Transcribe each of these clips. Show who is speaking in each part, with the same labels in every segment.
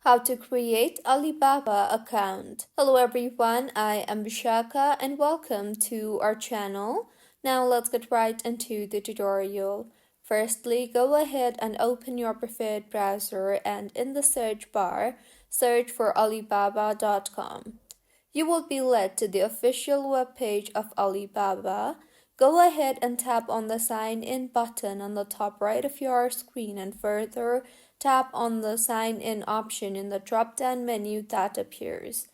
Speaker 1: How to create Alibaba account. Hello everyone, I am Vishaka and welcome to our channel. Now let's get right into the tutorial. Firstly, go ahead and open your preferred browser and in the search bar, search for alibaba.com. You will be led to the official webpage of Alibaba. Go ahead and tap on the sign in button on the top right of your screen and further tap on the sign in option in the drop down menu that appears.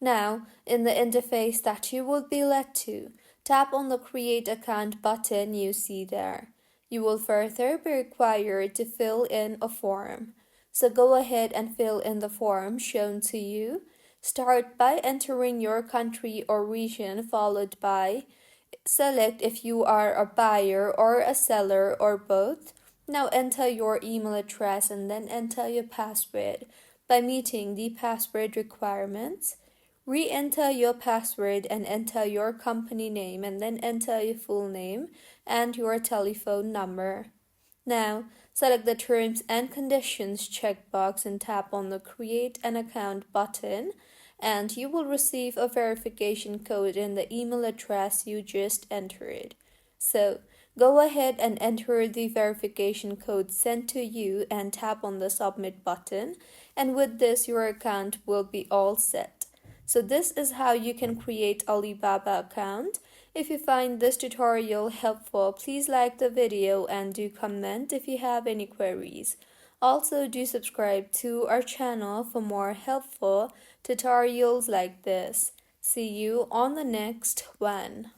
Speaker 1: Now, in the interface that you will be led to, tap on the create account button you see there. You will further be required to fill in a form. So go ahead and fill in the form shown to you. Start by entering your country or region followed by select if you are a buyer or a seller or both. Now enter your email address and then enter your password by meeting the password requirements. Re-enter your password and enter your company name and then enter your full name and your telephone number. Now, select the Terms and Conditions checkbox and tap on the Create an Account button, and you will receive a verification code in the email address you just entered. So, go ahead and enter the verification code sent to you and tap on the Submit button, and with this, your account will be all set. So this is how you can create Alibaba account. If you find this tutorial helpful, please like the video and do comment if you have any queries. Also, do subscribe to our channel for more helpful tutorials like this. See you on the next one.